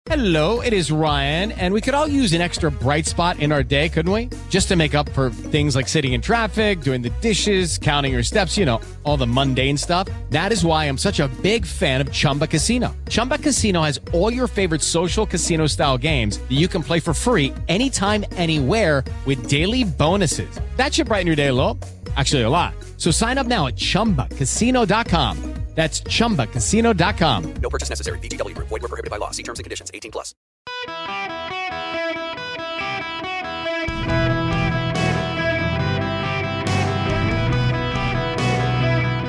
Hello, it is Ryan, and we could all use an extra bright spot in our day, couldn't we? Just to make up for things like sitting in traffic, doing the dishes, counting your steps, you know, all the mundane stuff. That is why I'm such a big fan of Chumba Casino. Chumba Casino has all your favorite social casino-style games that you can play for free anytime, anywhere with daily bonuses. That should brighten your day a little. Actually, a lot. So sign up now at ChumbaCasino.com. That's ChumbaCasino.com. No purchase necessary. VGW Group. Void where prohibited by law. See terms and conditions. 18 plus.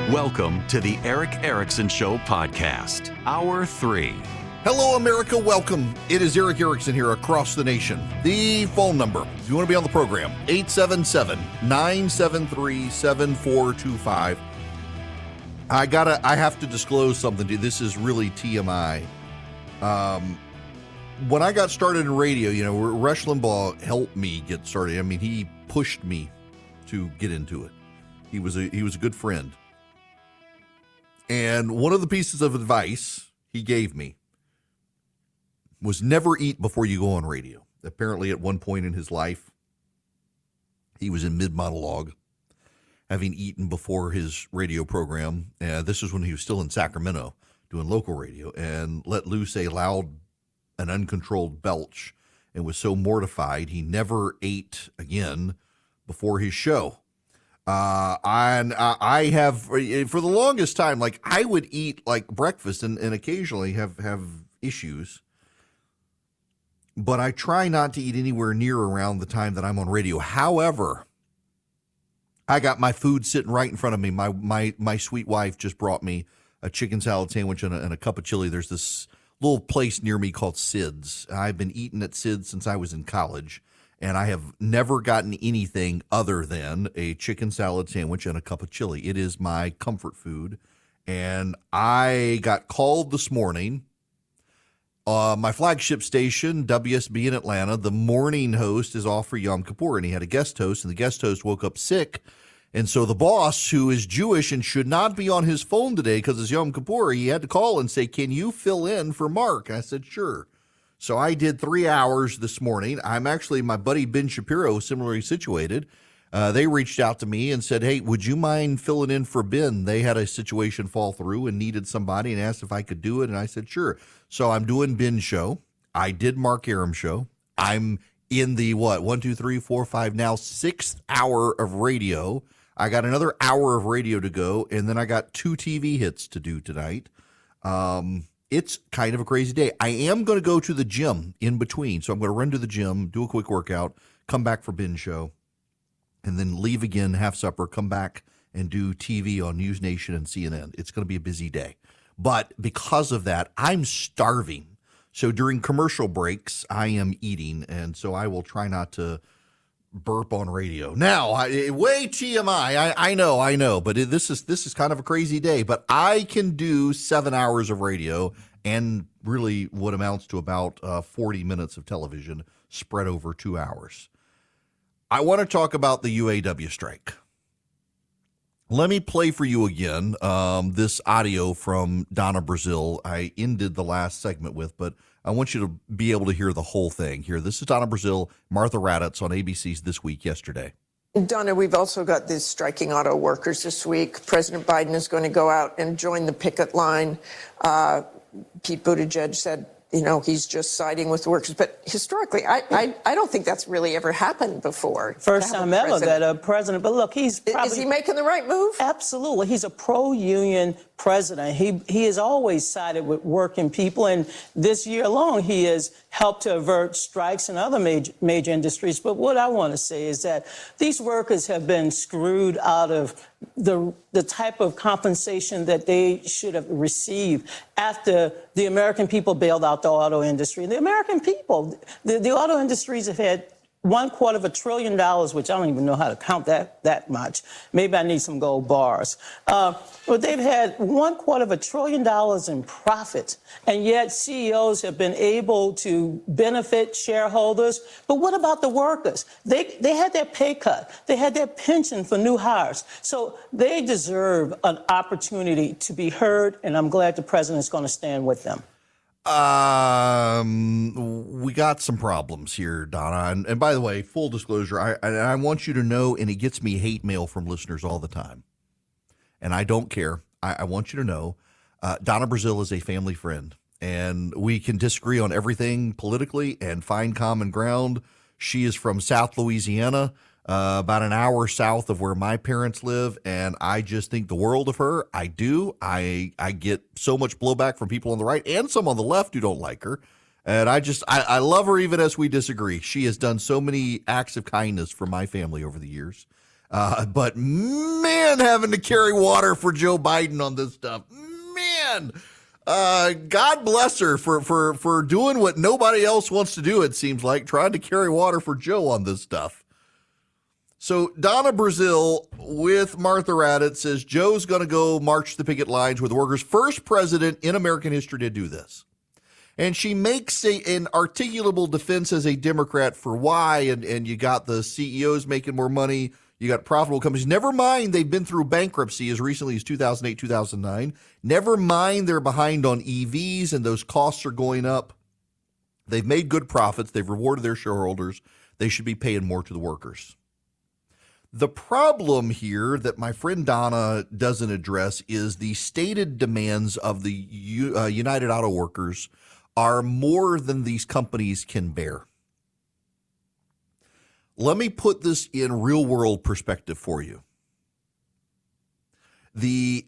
Welcome to the Eric Erickson Show podcast, Hour 3. Hello, America. Welcome. It is Eric Erickson here across the nation. The phone number, if you want to be on the program, 877-973-7425. I have to disclose something to you. This is really TMI. When I got started in radio, you know, Rush Limbaugh helped me get started. I mean, he pushed me to get into it. He was a good friend. And one of the pieces of advice he gave me was never eat before you go on radio. Apparently, at one point in his life, he was in mid-monologue, having eaten before his radio program. This is when he was still in Sacramento doing local radio, and let loose a loud and uncontrolled belch and was so mortified he never ate again before his show. I have, for the longest time, like I would eat like breakfast and occasionally have issues, but I try not to eat anywhere near around the time that I'm on radio. However, I got my food sitting right in front of me. My sweet wife just brought me a chicken salad sandwich and a cup of chili. There's this little place near me called Sid's. I've been eating at Sid's since I was in college, and I have never gotten anything other than a chicken salad sandwich and a cup of chili. It is my comfort food, and I got called this morning. My flagship station, WSB in Atlanta, the morning host is off for Yom Kippur, and he had a guest host, and the guest host woke up sick. And so the boss, who is Jewish and should not be on his phone today because it's Yom Kippur, he had to call and say, "Can you fill in for Mark?" I said, "Sure." So I did 3 hours this morning. My buddy Ben Shapiro, similarly situated. They reached out to me and said, "Hey, would you mind filling in for Ben?" They had a situation fall through and needed somebody and asked if I could do it. And I said, "Sure." So I'm doing Ben's show. I did Mark Aram's show. I'm in the, 6th hour of radio. I got another hour of radio to go, and then I got 2 TV hits to do tonight. It's kind of a crazy day. I am going to go to the gym in between. So I'm going to run to the gym, do a quick workout, come back for Ben's show, and then leave again, have supper, come back and do TV on News Nation and CNN. It's going to be a busy day. But because of that, I'm starving. So during commercial breaks, I am eating, and so I will try not to burp on radio. Now, way TMI, I know, but this is kind of a crazy day. But I can do 7 hours of radio and really what amounts to about 40 minutes of television spread over 2 hours. I want to talk about the UAW strike. Let me play for you again this audio from Donna Brazile I ended the last segment with, but I want you to be able to hear the whole thing here. This is Donna Brazile, Martha Raddatz on ABC's This Week yesterday. Donna, we've also got these striking auto workers this week. President Biden is going to go out and join the picket line. Pete Buttigieg said, he's just siding with workers. But historically, I don't think that's really ever happened before. First time ever that a president, but look, he's probably... Is he making the right move? Absolutely. He's a pro-union president. He has always sided with working people, and this year alone, he has helped to avert strikes in other major industries. But what I want to say is that these workers have been screwed out of the type of compensation that they should have received after the American people bailed out the auto industry. The American people, the auto industries have had $250 billion, which I don't even know how to count that much. Maybe I need some gold bars. But they've had $250 billion in profits, and yet CEOs have been able to benefit shareholders. But what about the workers? They had their pay cut. They had their pension for new hires. So they deserve an opportunity to be heard, and I'm glad the president's going to stand with them. we got some problems here, Donna. And by the way, full disclosure, I want you to know, and it gets me hate mail from listeners all the time, and I don't care. I want you to know, Donna Brazil is a family friend, and we can disagree on everything politically and find common ground. She is from South Louisiana, about an hour south of where my parents live, and I just think the world of her. I do. I get so much blowback from people on the right and some on the left who don't like her. And I love her even as we disagree. She has done so many acts of kindness for my family over the years. But man, having to carry water for Joe Biden on this stuff, man, God bless her for doing what nobody else wants to do, it seems like, trying to carry water for Joe on this stuff. So Donna Brazil with Martha Raddatz says Joe's going to go march the picket lines with the workers. First president in American history to do this. And she makes an articulable defense as a Democrat for why, and you got the CEOs making more money, you got profitable companies. Never mind they've been through bankruptcy as recently as 2008, 2009. Never mind they're behind on EVs and those costs are going up. They've made good profits. They've rewarded their shareholders. They should be paying more to the workers. The problem here that my friend Donna doesn't address is the stated demands of the United Auto Workers are more than these companies can bear. Let me put this in real world perspective for you. The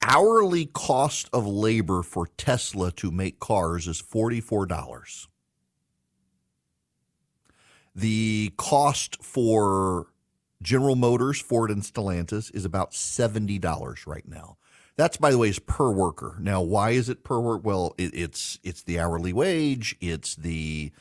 hourly cost of labor for Tesla to make cars is $44. The cost for General Motors, Ford, and Stellantis is about $70 right now. That's, by the way, is per worker. Now, why is it per work? Well, it's the hourly wage, it's the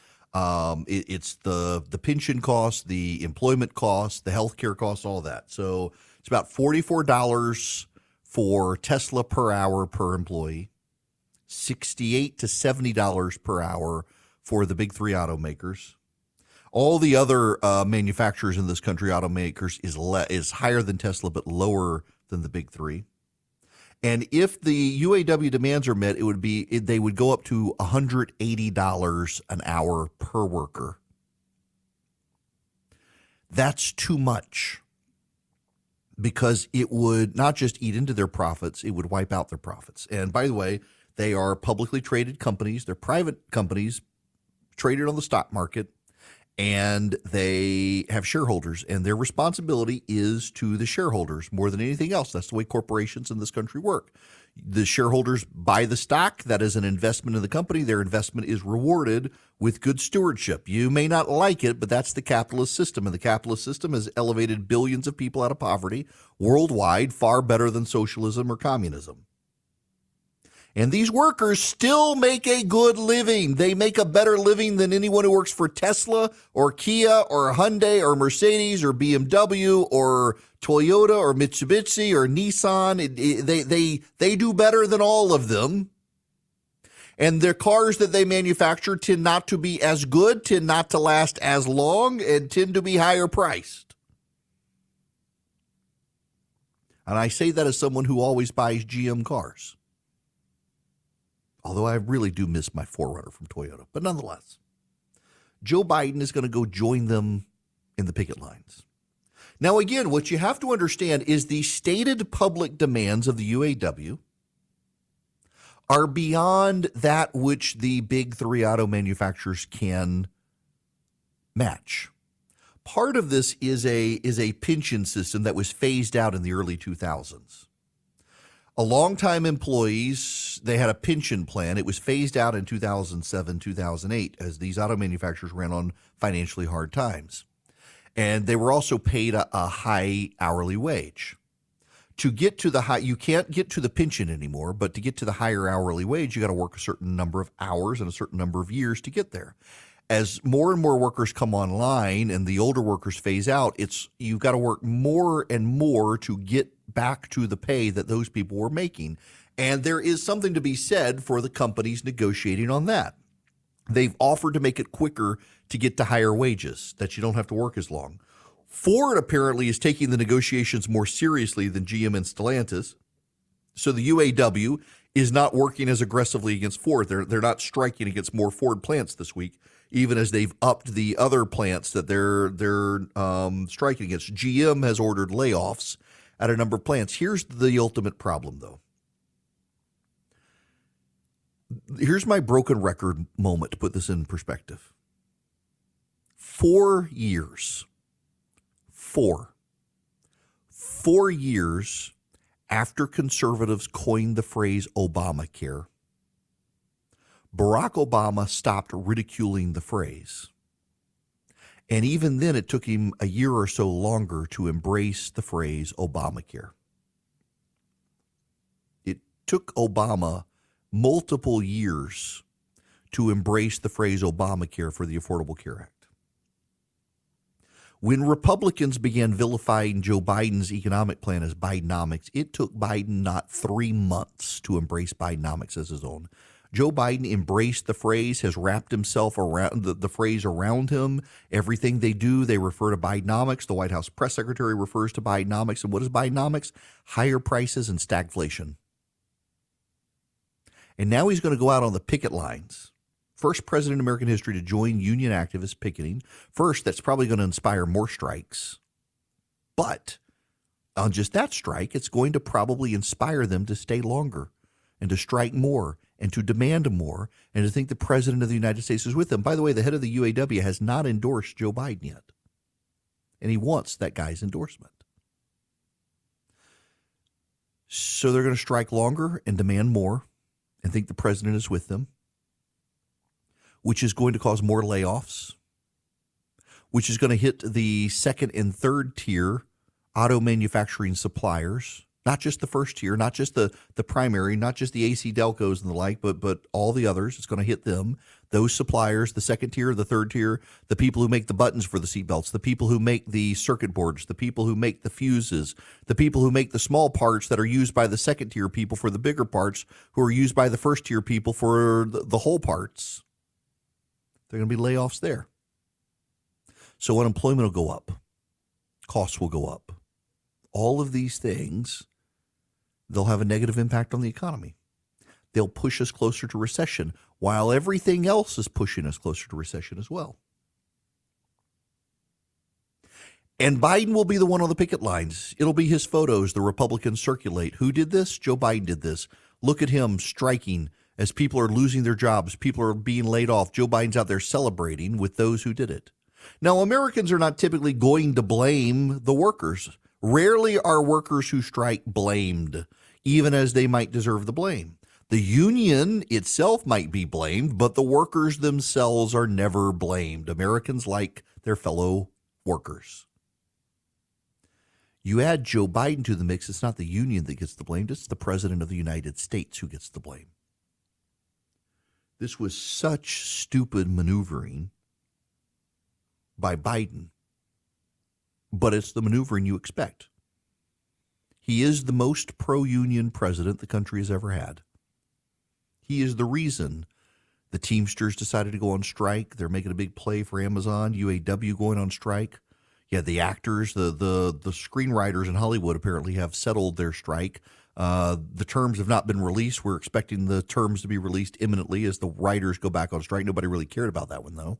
pension costs, the employment costs, the healthcare costs, all that. So it's about $44 for Tesla per hour per employee, $68 to $70 per hour for the big three automakers. All the other manufacturers in this country, automakers, is higher than Tesla but lower than the big three. And if the UAW demands are met, they would go up to $180 an hour per worker. That's too much because it would not just eat into their profits, it would wipe out their profits. And by the way, they are publicly traded companies. They're private companies traded on the stock market. And they have shareholders, and their responsibility is to the shareholders more than anything else. That's the way corporations in this country work. The shareholders buy the stock. That is an investment in the company. Their investment is rewarded with good stewardship. You may not like it, but that's the capitalist system. And the capitalist system has elevated billions of people out of poverty worldwide, far better than socialism or communism. And these workers still make a good living. They make a better living than anyone who works for Tesla or Kia or Hyundai or Mercedes or BMW or Toyota or Mitsubishi or Nissan. They do better than all of them. And their cars that they manufacture tend not to be as good, tend not to last as long, and tend to be higher priced. And I say that as someone who always buys GM cars. Although I really do miss my 4Runner from Toyota. But nonetheless, Joe Biden is going to go join them in the picket lines. Now, again, what you have to understand is the stated public demands of the UAW are beyond that which the big three auto manufacturers can match. Part of this is a pension system that was phased out in the early 2000s. A longtime employees, they had a pension plan. It was phased out in 2007, 2008 as these auto manufacturers ran on financially hard times. And they were also paid a high hourly wage. To get to the high, you can't get to the pension anymore, but to get to the higher hourly wage, you got to work a certain number of hours and a certain number of years to get there. As more and more workers come online and the older workers phase out, you've got to work more and more to get back to the pay that those people were making. And there is something to be said for the companies negotiating on that. They've offered to make it quicker to get to higher wages, that you don't have to work as long. Ford apparently is taking the negotiations more seriously than GM and Stellantis. So the UAW is not working as aggressively against Ford. They're not striking against more Ford plants this week, even as they've upped the other plants that they're striking against. GM has ordered layoffs at a number of plants. Here's the ultimate problem, though. Here's my broken record moment to put this in perspective. 4 years. 4 years after conservatives coined the phrase Obamacare, Barack Obama stopped ridiculing the phrase. And even then, it took him a year or so longer to embrace the phrase Obamacare. It took Obama multiple years to embrace the phrase Obamacare for the Affordable Care Act. When Republicans began vilifying Joe Biden's economic plan as Bidenomics, it took Biden not 3 months to embrace Bidenomics as his own. Joe Biden embraced the phrase, has wrapped himself around the phrase around him. Everything they do, they refer to Bidenomics. The White House press secretary refers to Bidenomics. And what is Bidenomics? Higher prices and stagflation. And now he's going to go out on the picket lines. First president in American history to join union activists picketing. First, that's probably going to inspire more strikes. But on just that strike, it's going to probably inspire them to stay longer and to strike more and to demand more and to think the president of the United States is with them. By the way, the head of the UAW has not endorsed Joe Biden yet. And he wants that guy's endorsement. So they're going to strike longer and demand more and think the president is with them, which is going to cause more layoffs, which is going to hit the second and third tier auto manufacturing suppliers, not just the first tier, not just the primary, not just the AC Delcos and the like, but all the others. It's going to hit them, those suppliers, the second tier, the third tier, the people who make the buttons for the seatbelts, the people who make the circuit boards, the people who make the fuses, the people who make the small parts that are used by the second tier people for the bigger parts who are used by the first tier people for the whole parts. There are going to be layoffs there. So unemployment will go up. Costs will go up. All of these things, they'll have a negative impact on the economy. They'll push us closer to recession, while everything else is pushing us closer to recession as well. And Biden will be the one on the picket lines. It'll be his photos the Republicans circulate. Who did this? Joe Biden did this. Look at him striking as people are losing their jobs, people are being laid off. Joe Biden's out there celebrating with those who did it. Now, Americans are not typically going to blame the workers. Rarely are workers who strike blamed, even as they might deserve the blame. The union itself might be blamed, but the workers themselves are never blamed. Americans like their fellow workers. You add Joe Biden to the mix, it's not the union that gets the blame, it's the president of the United States who gets the blame. This was such stupid maneuvering by Biden, but it's the maneuvering you expect. He is the most pro-union president the country has ever had. He is the reason the Teamsters decided to go on strike. They're making a big play for Amazon, UAW going on strike. Yeah, the actors, the screenwriters in Hollywood apparently have settled their strike. The terms have not been released. We're expecting the terms to be released imminently as the writers go back on strike. Nobody really cared about that one, though.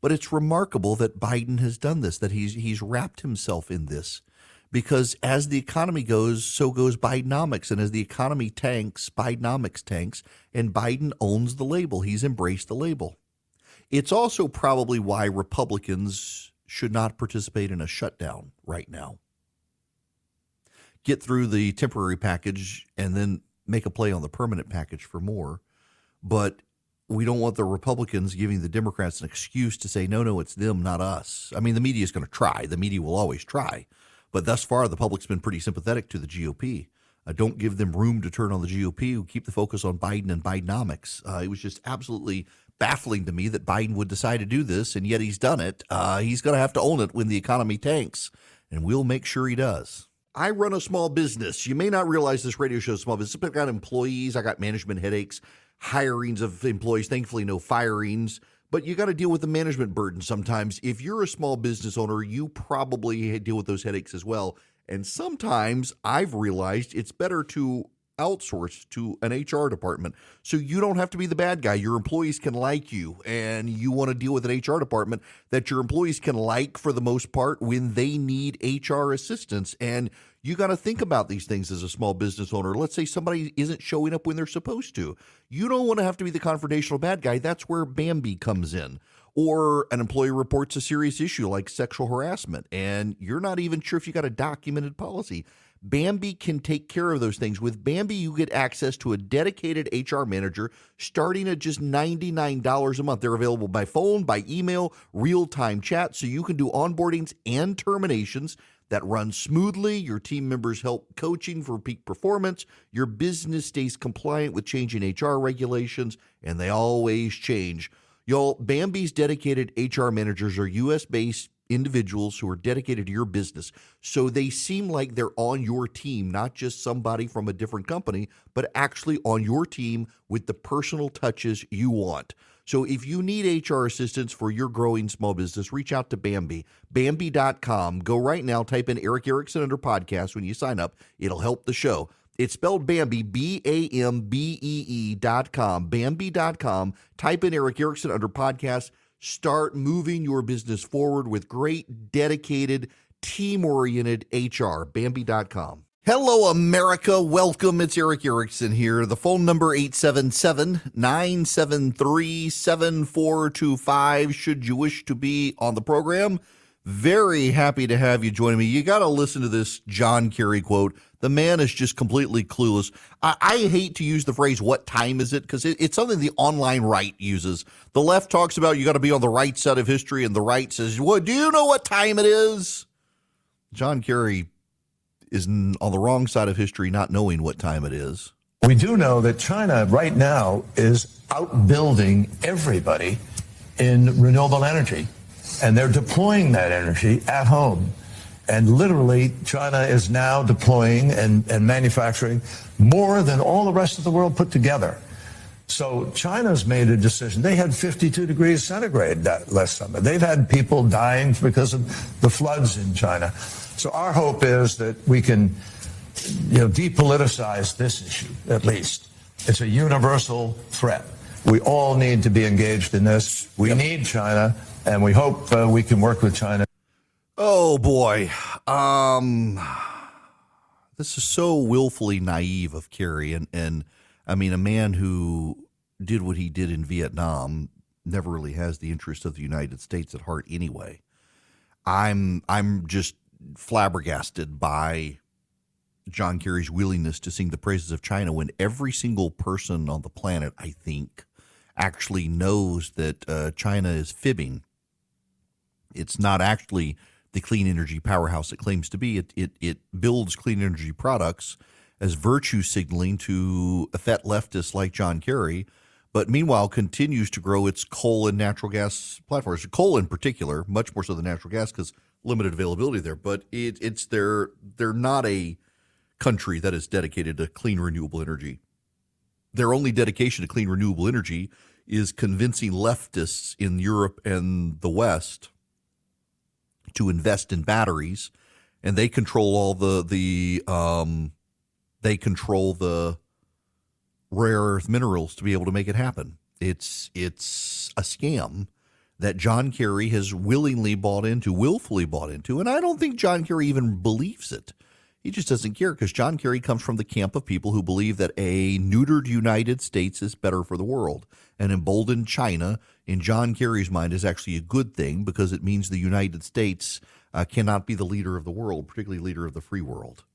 But it's remarkable that Biden has done this, that he's wrapped himself in this, because as the economy goes, so goes Bidenomics. And as the economy tanks, Bidenomics tanks, and Biden owns the label. He's embraced the label. It's also probably why Republicans should not participate in a shutdown right now. Get through the temporary package and then make a play on the permanent package for more. But we don't want the Republicans giving the Democrats an excuse to say, no, it's them, not us. I mean, the media is going to try. The media will always try. But thus far, the public's been pretty sympathetic to the GOP. Don't give them room to turn on the GOP. Keep the focus on Biden and Bidenomics. It was just absolutely baffling to me that Biden would decide to do this, and yet he's done it. He's going to have to own it when the economy tanks, and we'll make sure he does. I run a small business. You may not realize this radio show is small business. I got employees. I got management headaches, hirings of employees. Thankfully, no firings. But you got to deal with the management burden sometimes. If you're a small business owner, you probably deal with those headaches as well. And sometimes I've realized it's better to outsource to an HR department so you don't have to be the bad guy. Your employees can like you, and you want to deal with an HR department that your employees can like for the most part when they need HR assistance. And you got to think about these things as a small business owner. Let's say somebody isn't showing up when they're supposed to. You don't want to have to be the confrontational bad guy. That's where Bambi comes in. Or an employee reports a serious issue like sexual harassment, and you're not even sure if you got a documented policy. Bambi can take care of those things. With Bambi, you get access to a dedicated HR manager starting at just $99 a month. They're available by phone, by email, real-time chat, so you can do onboardings and terminations that run smoothly. Your team members help coaching for peak performance. Your business stays compliant with changing HR regulations, and they always change. Y'all, Bambi's dedicated HR managers are U.S.-based individuals who are dedicated to your business. So they seem like they're on your team, not just somebody from a different company, but actually on your team with the personal touches you want. So if you need HR assistance for your growing small business, reach out to Bambi, Bambi.com. Go right now, type in Eric Erickson under podcast when you sign up. It'll help the show. It's spelled Bambi, BAMBEE.com, Bambi.com. Type in Eric Erickson under podcast. Start moving your business forward with great, dedicated, team-oriented HR, Bambi.com. Hello, America. Welcome. It's Eric Erickson here. The phone number 877-973-7425 should you wish to be on the program. Very happy to have you joining me. You got to listen to this John Kerry quote. The man is just completely clueless. I hate to use the phrase, what time is it? Because it's something the online right uses. The left talks about you got to be on the right side of history, and the right says, well, do you know what time it is? John Kerry is on the wrong side of history, not knowing what time it is. We do know that China right now is outbuilding everybody in renewable energy, and they're deploying that energy at home. And literally, China is now deploying and manufacturing more than all the rest of the world put together. So China's made a decision. They had 52 degrees centigrade that last summer. They've had people dying because of the floods in China. So our hope is that we can, depoliticize this issue, at least. It's a universal threat. We all need to be engaged in this. We need China, and we hope we can work with China. Oh, boy. This is so willfully naive of Kerry. And I mean, a man who did what he did in Vietnam never really has the interest of the United States at heart anyway. I'm just flabbergasted by John Kerry's willingness to sing the praises of China when every single person on the planet, I think, actually knows that China is fibbing. It's not actually the clean energy powerhouse it claims to be. It builds clean energy products as virtue signaling to effete leftists like John Kerry, but meanwhile continues to grow its coal and natural gas platforms. Coal in particular, much more so than natural gas because limited availability there. But they're not a country that is dedicated to clean renewable energy. Their only dedication to clean renewable energy is convincing leftists in Europe and the West to invest in batteries, and they control all the rare earth minerals to be able to make it happen. It's a scam that John Kerry has willfully bought into, and I don't think John Kerry even believes it. He just doesn't care because John Kerry comes from the camp of people who believe that a neutered United States is better for the world. An emboldened China, in John Kerry's mind, is actually a good thing because it means the United States cannot be the leader of the world, particularly leader of the free world.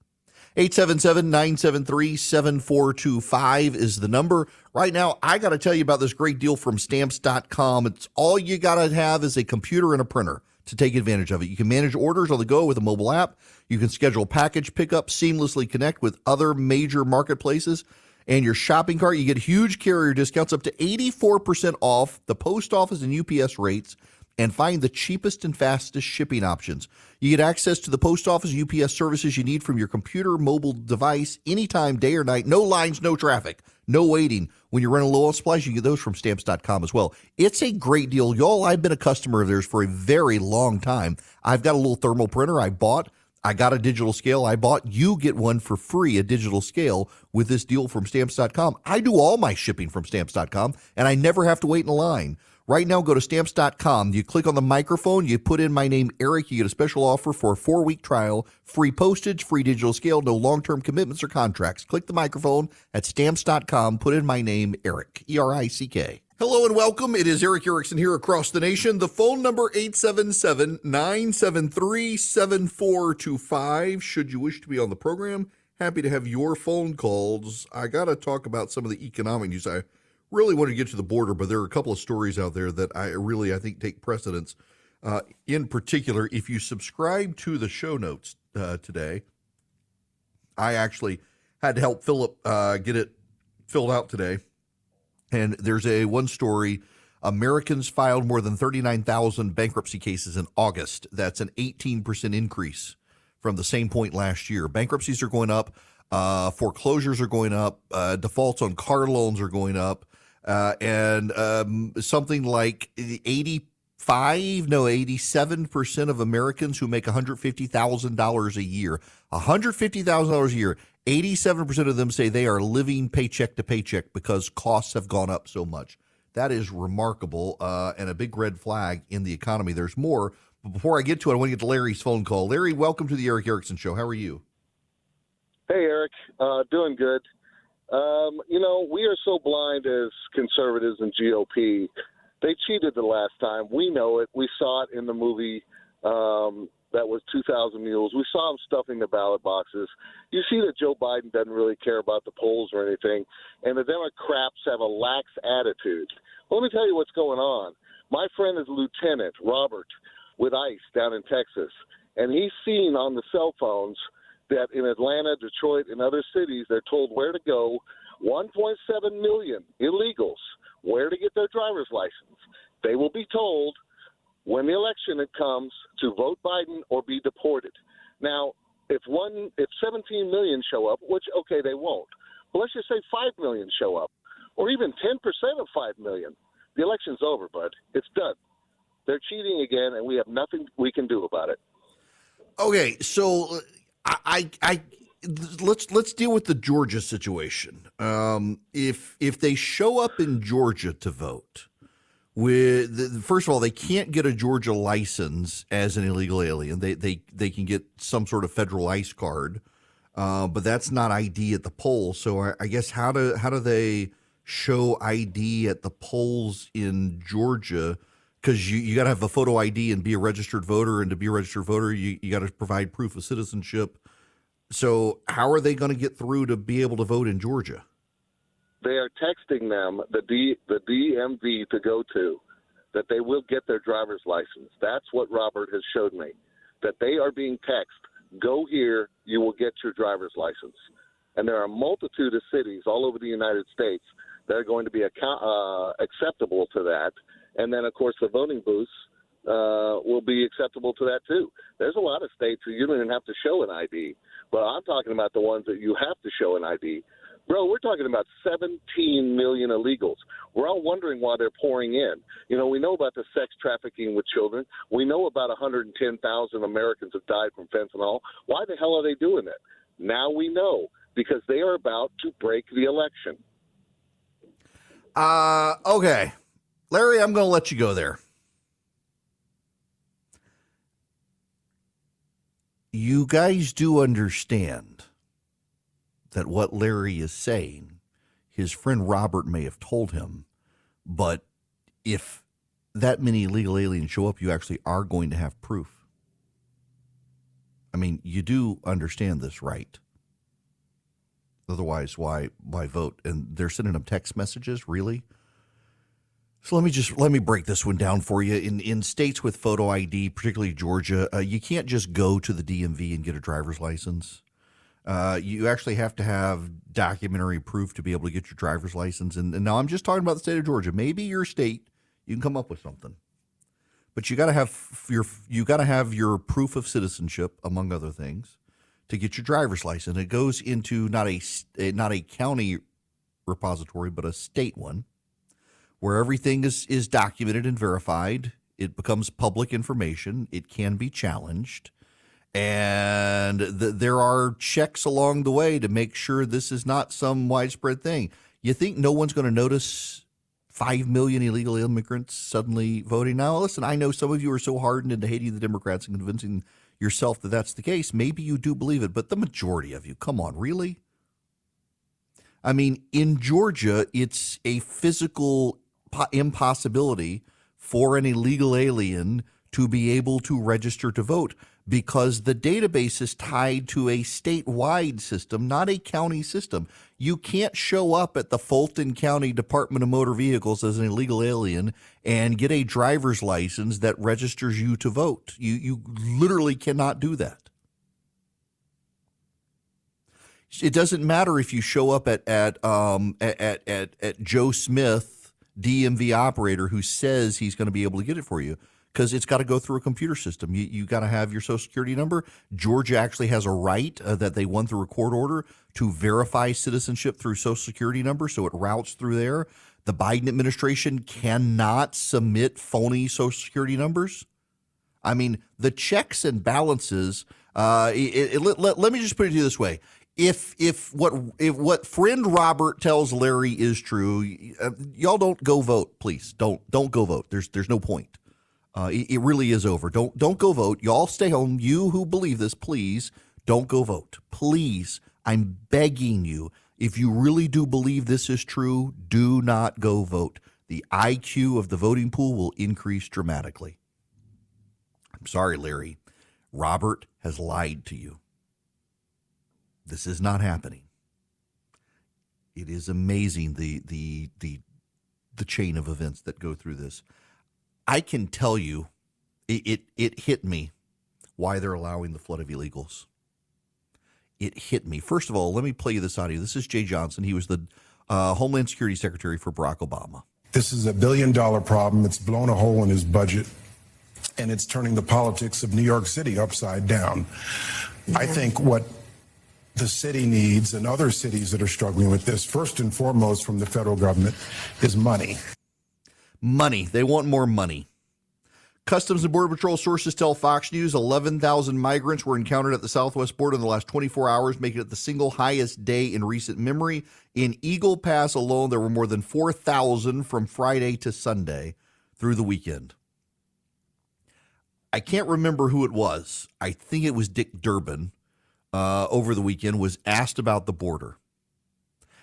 877-973-7425 is the number. Right now, I got to tell you about this great deal from Stamps.com. It's all you got to have is a computer and a printer to take advantage of it. You can manage orders on the go with a mobile app. You can schedule package pickup, seamlessly connect with other major marketplaces and your shopping cart. You get huge carrier discounts up to 84% off the post office and UPS rates, and find the cheapest and fastest shipping options. You get access to the post office and UPS services you need from your computer, mobile device, anytime, day or night. No lines, no traffic, no waiting. When you're running low on supplies, you get those from Stamps.com as well. It's a great deal. Y'all, I've been a customer of theirs for a very long time. I've got a little thermal printer I bought. I got a digital scale. I bought, you get one for free, a digital scale with this deal from Stamps.com. I do all my shipping from Stamps.com, and I never have to wait in a line. Right now, go to Stamps.com. You click on the microphone, you put in my name, Eric. You get a special offer for a 4-week trial, free postage, free digital scale, no long-term commitments or contracts. Click the microphone at Stamps.com. Put in my name, Eric, E-R-I-C-K. Hello and welcome. It is Eric Erickson here across the nation. The phone number 877-973-7425. Should you wish to be on the program, happy to have your phone calls. I got to talk about some of the economic news. I really wanted to get to the border, but there are a couple of stories out there that I think take precedence. In particular, if you subscribe to the show notes today, I actually had to help Philip get it filled out today. And there's one story, Americans filed more than 39,000 bankruptcy cases in August. That's an 18% increase from the same point last year. Bankruptcies are going up, foreclosures are going up, defaults on car loans are going up, and something like 87% of Americans who make $150,000 a year, $150,000 a year, 87% of them say they are living paycheck to paycheck because costs have gone up so much. That is remarkable and a big red flag in the economy. There's more, but before I get to it, I want to get to Larry's phone call. Larry, welcome to the Eric Erickson Show. How are you? Hey, Eric. Doing good. We are so blind as conservatives and GOP. They cheated the last time. We know it. We saw it in the movie that was 2,000 Mules. We saw them stuffing the ballot boxes. You see that Joe Biden doesn't really care about the polls or anything, and the Democrats have a lax attitude. Well, let me tell you what's going on. My friend is Lieutenant Robert with ICE down in Texas, and he's seen on the cell phones that in Atlanta, Detroit, and other cities, they're told where to go. 1.7 million illegals, where to get their driver's license. They will be told when the election comes to vote Biden or be deported. Now, if 17 million show up, which, okay, they won't, but let's just say 5 million show up, or even 10% of 5 million, the election's over, bud. It's done. They're cheating again, and we have nothing we can do about it. Okay, so let's deal with the Georgia situation. If they show up in Georgia to vote, first of all, they can't get a Georgia license as an illegal alien. They can get some sort of federal ICE card, but that's not ID at the polls. So I guess how do they show ID at the polls in Georgia? Because you got to have a photo ID and be a registered voter, and to be a registered voter, you got to provide proof of citizenship. So how are they going to get through to be able to vote in Georgia? They are texting them the DMV to go to, that they will get their driver's license. That's what Robert has showed me, that they are being texted, go here, you will get your driver's license. And there are a multitude of cities all over the United States that are going to be acceptable to that. And then, of course, the voting booths will be acceptable to that, too. There's a lot of states where you don't even have to show an ID. But I'm talking about the ones that you have to show an ID. Bro, we're talking about 17 million illegals. We're all wondering why they're pouring in. We know about the sex trafficking with children. We know about 110,000 Americans have died from fentanyl. Why the hell are they doing it? Now we know, because they are about to break the election. Okay. Larry, I'm going to let you go there. You guys do understand that what Larry is saying, his friend Robert may have told him, but if that many illegal aliens show up, you actually are going to have proof. I mean, you do understand this, right? Otherwise, why vote? And they're sending them text messages, really? So let me break this one down for you. In states with photo ID, particularly Georgia, you can't just go to the DMV and get a driver's license. You actually have to have documentary proof to be able to get your driver's license. And now I'm just talking about the state of Georgia. Maybe your state, you can come up with something, but you got to have your proof of citizenship, among other things, to get your driver's license. It goes into not a county repository, but a state one, where everything is documented and verified. It becomes public information. It can be challenged. And there are checks along the way to make sure this is not some widespread thing. You think no one's going to notice 5 million illegal immigrants suddenly voting? Now, listen, I know some of you are so hardened into hating the Democrats and convincing yourself that that's the case. Maybe you do believe it, but the majority of you, come on, really? I mean, in Georgia, it's a physical impossibility for an illegal alien to be able to register to vote because the database is tied to a statewide system, not a county system. You can't show up at the Fulton County Department of Motor Vehicles as an illegal alien and get a driver's license that registers you to vote. You literally cannot do that. It doesn't matter if you show up at Joe Smith, DMV operator, who says he's going to be able to get it for you, because it's got to go through a computer system. You got to have your Social Security number. Georgia actually has a right that they won through a court order to verify citizenship through Social Security number, so it routes through there. The Biden administration cannot submit phony Social Security numbers. I mean, the checks and balances. Let me just put it to you this way. If what friend Robert tells Larry is true, y'all don't go vote, please. Don't go vote. There's no point. It really is over. Don't go vote. Y'all stay home. You who believe this, please don't go vote. Please, I'm begging you. If you really do believe this is true, do not go vote. The IQ of the voting pool will increase dramatically. I'm sorry, Larry. Robert has lied to you. This is not happening. It is amazing the chain of events that go through this. I can tell you, it hit me why they're allowing the flood of illegals. It hit me. First of all, let me play you this audio. This is Jay Johnson. He was the Homeland Security Secretary for Barack Obama. This is $1 billion problem. It's blown a hole in his budget, and it's turning the politics of New York City upside down. I think what the city needs, and other cities that are struggling with this, first and foremost from the federal government, is money. Money. They want more money. Customs and Border Patrol sources tell Fox News 11,000 migrants were encountered at the southwest border in the last 24 hours, making it the single highest day in recent memory. In Eagle Pass alone, there were more than 4,000 from Friday to Sunday through the weekend. I can't remember who it was. I think it was Dick Durbin over the weekend, was asked about the border.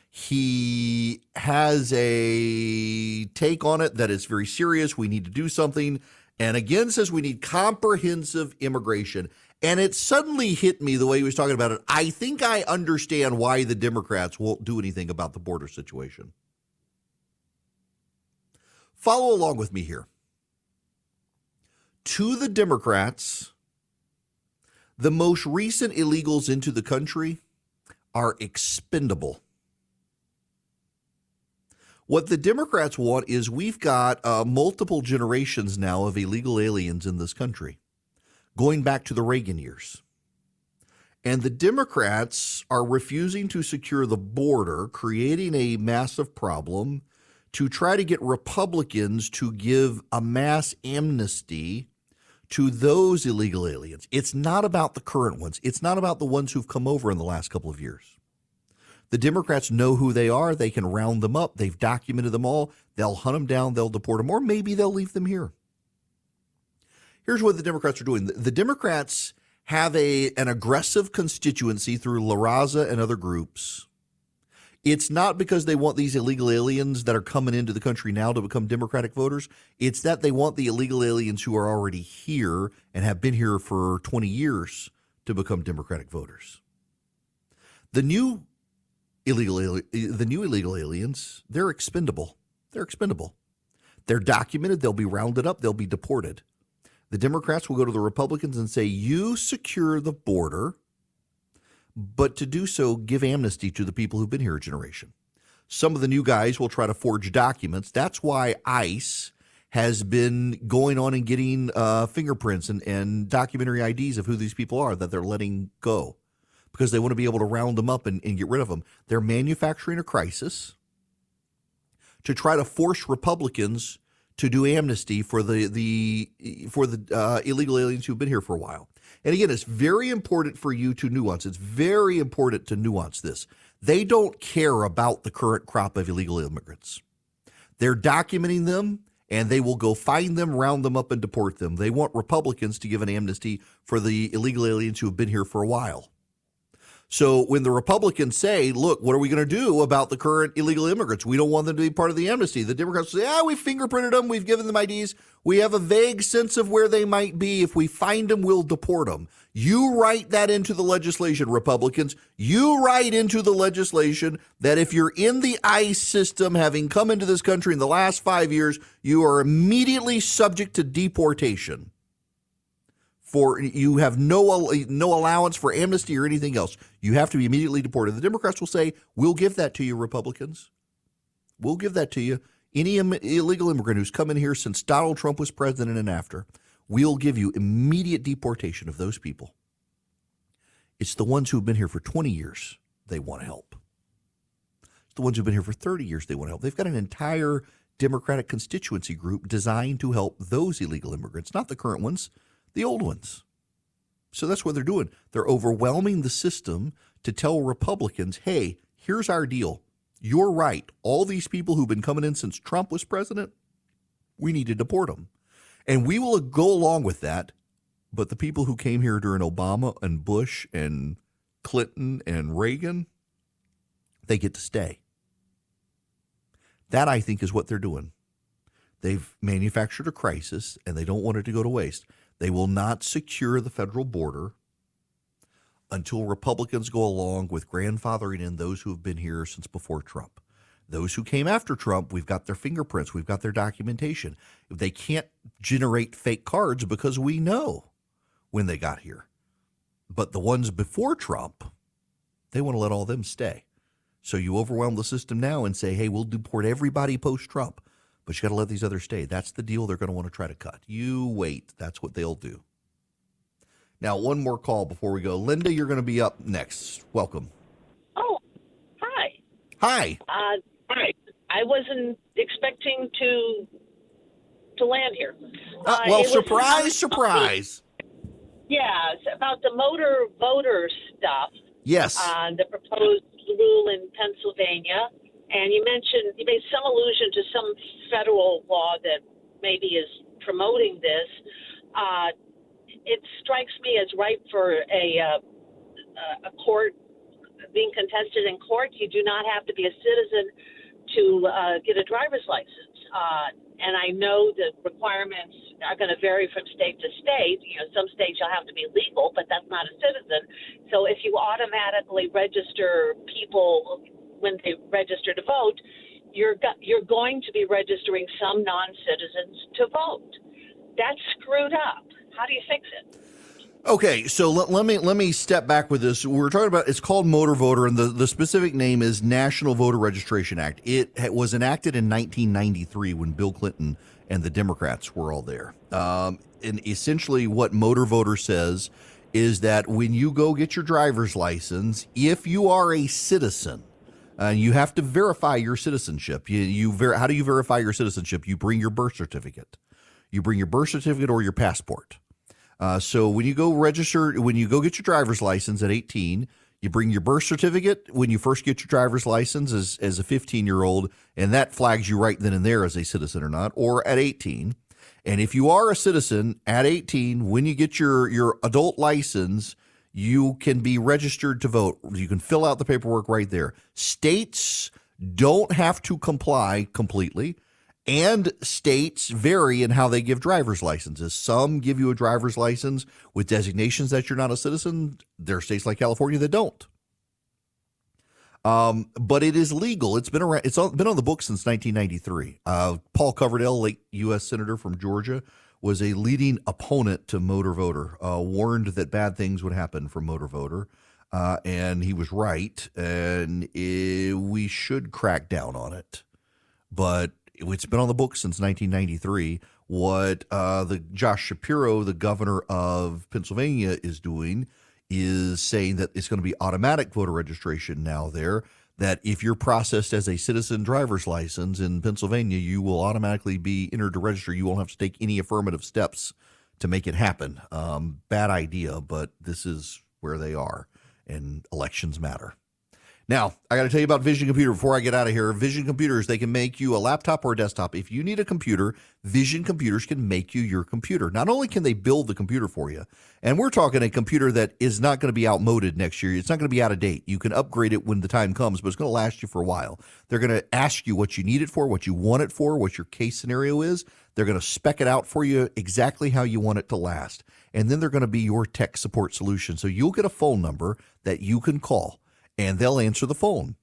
He has a take on it that is very serious. We need to do something. And again, says we need comprehensive immigration. And it suddenly hit me the way he was talking about it. I think I understand why the Democrats won't do anything about the border situation. Follow along with me here. To the Democrats, the most recent illegals into the country are expendable. What the Democrats want is we've got multiple generations now of illegal aliens in this country, going back to the Reagan years. And the Democrats are refusing to secure the border, creating a massive problem to try to get Republicans to give a mass amnesty to those illegal aliens. It's not about the current ones. It's not about the ones who've come over in the last couple of years. The Democrats know who they are. They can round them up. They've documented them all. They'll hunt them down. They'll deport them, or maybe they'll leave them here. Here's what the Democrats are doing. The Democrats have an aggressive constituency through La Raza and other groups. It's not because they want these illegal aliens that are coming into the country now to become Democratic voters. It's that they want the illegal aliens who are already here and have been here for 20 years to become Democratic voters. The new illegal aliens, they're expendable. They're expendable. They're documented. They'll be rounded up. They'll be deported. The Democrats will go to the Republicans and say, you secure the border, but to do so, give amnesty to the people who've been here a generation. Some of the new guys will try to forge documents. That's why ICE has been going on and getting fingerprints and documentary IDs of who these people are that they're letting go, because they want to be able to round them up and get rid of them. They're manufacturing a crisis to try to force Republicans to do amnesty for the illegal aliens who've been here for a while. And again, it's very important for you to nuance. It's very important to nuance this. They don't care about the current crop of illegal immigrants. They're documenting them, and they will go find them, round them up, and deport them. They want Republicans to give an amnesty for the illegal aliens who have been here for a while. So when the Republicans say, look, what are we going to do about the current illegal immigrants? We don't want them to be part of the amnesty. The Democrats say, we fingerprinted them. We've given them IDs. We have a vague sense of where they might be. If we find them, we'll deport them. You write that into the legislation, Republicans. You write into the legislation that if you're in the ICE system, having come into this country in the last 5 years, you are immediately subject to deportation. For you have no allowance for amnesty or anything else. You have to be immediately deported. The Democrats will say, we'll give that to you, Republicans. We'll give that to you. Any illegal immigrant who's come in here since Donald Trump was president and after, we'll give you immediate deportation of those people. It's the ones who've been here for 20 years they want to help. It's the ones who've been here for 30 years they want to help. They've got an entire Democratic constituency group designed to help those illegal immigrants, not the current ones, the old ones. So that's what they're doing. They're overwhelming the system to tell Republicans, hey, here's our deal. You're right. All these people who've been coming in since Trump was president, we need to deport them. And we will go along with that. But the people who came here during Obama and Bush and Clinton and Reagan, they get to stay. That, I think, is what they're doing. They've manufactured a crisis, and they don't want it to go to waste. They will not secure the federal border until Republicans go along with grandfathering in those who have been here since before Trump. Those who came after Trump, we've got their fingerprints, we've got their documentation. They can't generate fake cards because we know when they got here. But the ones before Trump, they want to let all them stay. So you overwhelm the system now and say, hey, we'll deport everybody post-Trump. But you got to let these others stay. That's the deal they're going to want to try to cut. You wait. That's what they'll do. Now, one more call before we go. Linda, you're going to be up next. Welcome. Oh, hi. Hi. Hi. I wasn't expecting to land here. Well, surprise. Yeah, it's about the motor voter stuff. Yes. The proposed rule in Pennsylvania. And you made some allusion to some federal law that maybe is promoting this. It strikes me as ripe for a court being contested in court. You do not have to be a citizen to get a driver's license. And I know the requirements are going to vary from state to state. Some states you'll have to be legal, but that's not a citizen. So if you automatically register people when they register to vote, you're going to be registering some non-citizens to vote. That's screwed up. How do you fix it? Okay, so let me step back with this. We're talking about, it's called Motor Voter, and the specific name is National Voter Registration Act. It was enacted in 1993 when Bill Clinton and the Democrats were all there. And essentially what Motor Voter says is that when you go get your driver's license, if you are a citizen, you have to verify your citizenship. How do you verify your citizenship? You bring your birth certificate. You bring your birth certificate or your passport. So when you go get your driver's license at 18, you bring your birth certificate when you first get your driver's license as a 15-year-old, and that flags you right then and there as a citizen or not, or at 18. And if you are a citizen at 18, when you get your adult license, you can be registered to vote. You can fill out the paperwork right there. States don't have to comply completely, and states vary in how they give driver's licenses. Some give you a driver's license with designations that you're not a citizen. There are states like California that don't. But it is legal. It's been around. It's been on the books since 1993. Paul Coverdell, late U.S. Senator from Georgia, was a leading opponent to Motor Voter, warned that bad things would happen from Motor Voter, and he was right, and we should crack down on it. But it's been on the books since 1993. What the Josh Shapiro, the governor of Pennsylvania, is doing is saying that it's going to be automatic voter registration now there, that if you're processed as a citizen driver's license in Pennsylvania, you will automatically be entered to register. You won't have to take any affirmative steps to make it happen. Bad idea, but this is where they are, and elections matter. Now, I got to tell you about Vision Computer before I get out of here. Vision Computers, they can make you a laptop or a desktop. If you need a computer, Vision Computers can make you your computer. Not only can they build the computer for you, and we're talking a computer that is not going to be outmoded next year. It's not going to be out of date. You can upgrade it when the time comes, but it's going to last you for a while. They're going to ask you what you need it for, what you want it for, what your case scenario is. They're going to spec it out for you exactly how you want it to last. And then they're going to be your tech support solution. So you'll get a phone number that you can call, and they'll answer the phone.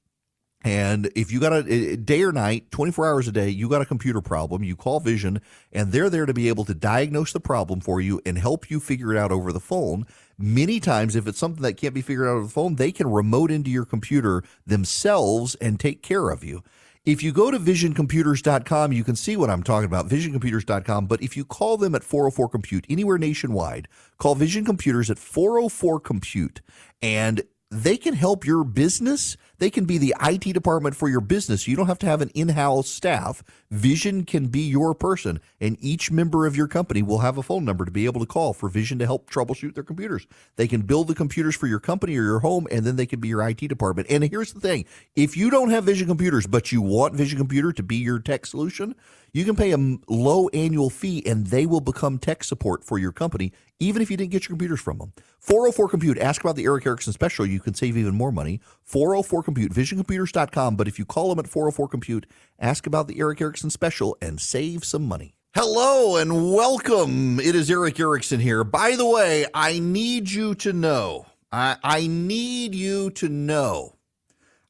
And if you got a day or night, 24 hours a day, you got a computer problem, you call Vision, and they're there to be able to diagnose the problem for you and help you figure it out over the phone. Many times, if it's something that can't be figured out over the phone, they can remote into your computer themselves and take care of you. If you go to visioncomputers.com, you can see what I'm talking about, visioncomputers.com. But if you call them at 404-COMPUTE, anywhere nationwide, call Vision Computers at 404-COMPUTE, and they can help your business. They can be the IT department for your business. You don't have to have an in-house staff. Vision can be your person, and each member of your company will have a phone number to be able to call for Vision to help troubleshoot their computers. They can build the computers for your company or your home, and then they can be your IT department. And here's the thing. If you don't have Vision Computers, but you want Vision Computer to be your tech solution, you can pay a low annual fee, and they will become tech support for your company, even if you didn't get your computers from them. 404-COMPUTE. Ask about the Eric Erickson special. You can save even more money. 404-COMPUTE. VisionComputers.com. But if you call them at 404-COMPUTE, ask about the Eric Erickson special and save some money. Hello and welcome. It is Eric Erickson here. By the way, I need you to know, I need you to know,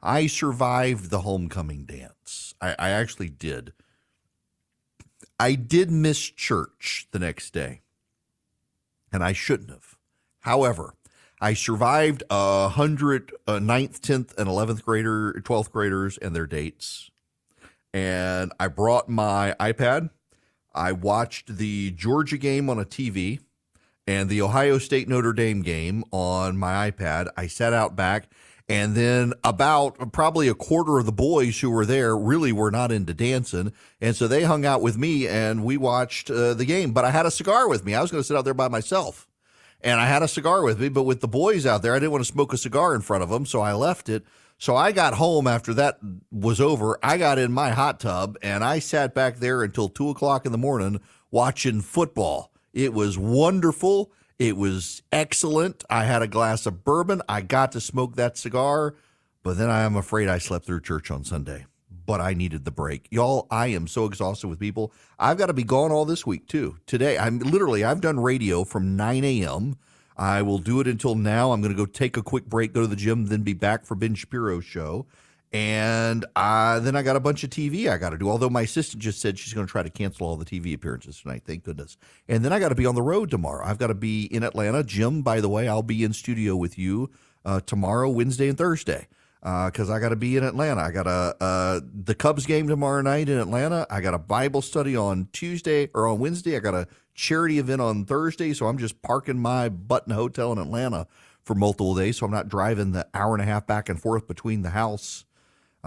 I survived the homecoming dance. I actually did. I did miss church the next day, and I shouldn't have. However, I survived 100 9th, 10th, and 11th grader, 12th graders and their dates, and I brought my iPad. I watched the Georgia game on a TV and the Ohio State Notre Dame game on my iPad. I sat out back. And then about probably a quarter of the boys who were there really were not into dancing. And so they hung out with me and we watched the game. But I had a cigar with me. I was going to sit out there by myself. And I had a cigar with me. But with the boys out there, I didn't want to smoke a cigar in front of them. So I left it. So I got home after that was over. I got in my hot tub and I sat back there until 2 o'clock in the morning watching football. It was wonderful. It was excellent. I had a glass of bourbon. I got to smoke that cigar, but then I am afraid I slept through church on Sunday. But I needed the break. Y'all, I am so exhausted with people. I've got to be gone all this week, too. Today, I've done radio from 9 a.m. I will do it until now. I'm going to go take a quick break, go to the gym, then be back for Ben Shapiro's show. And then I got a bunch of TV I got to do, although my assistant just said she's going to try to cancel all the TV appearances tonight. Thank goodness. And then I got to be on the road tomorrow. I've got to be in Atlanta. Jim, by the way, I'll be in studio with you tomorrow, Wednesday, and Thursday because I got to be in Atlanta. I got the Cubs game tomorrow night in Atlanta. I got a Bible study on Tuesday or on Wednesday. I got a charity event on Thursday, so I'm just parking my butt in a hotel in Atlanta for multiple days, so I'm not driving the hour and a half back and forth between the house.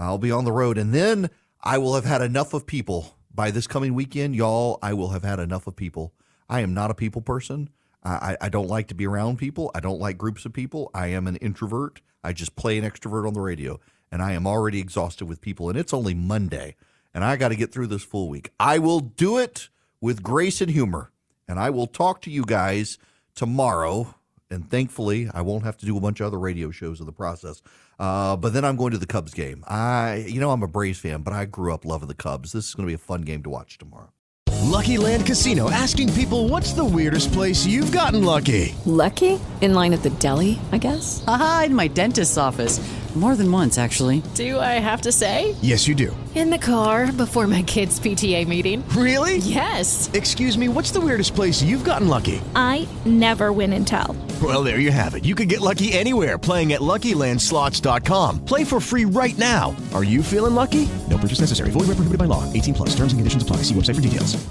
I'll be on the road, and then I will have had enough of people by this coming weekend. Y'all, I will have had enough of people. I am not a people person. I don't like to be around people. I don't like groups of people. I am an introvert. I just play an extrovert on the radio, and I am already exhausted with people, and it's only Monday, and I got to get through this full week. I will do it with grace and humor, and I will talk to you guys tomorrow. And thankfully, I won't have to do a bunch of other radio shows in the process. But then I'm going to the Cubs game. I'm a Braves fan, but I grew up loving the Cubs. This is going to be a fun game to watch tomorrow. Lucky Land Casino, asking people, what's the weirdest place you've gotten lucky? Lucky? In line at the deli, I guess? Aha, in my dentist's office. More than once, actually. Do I have to say? Yes, you do. In the car before my kids' PTA meeting. Really? Yes. Excuse me, what's the weirdest place you've gotten lucky? I never win and tell. Well, there you have it. You can get lucky anywhere, playing at LuckyLandSlots.com. Play for free right now. Are you feeling lucky? No purchase necessary. Void where prohibited by law. 18+. Terms and conditions apply. See website for details.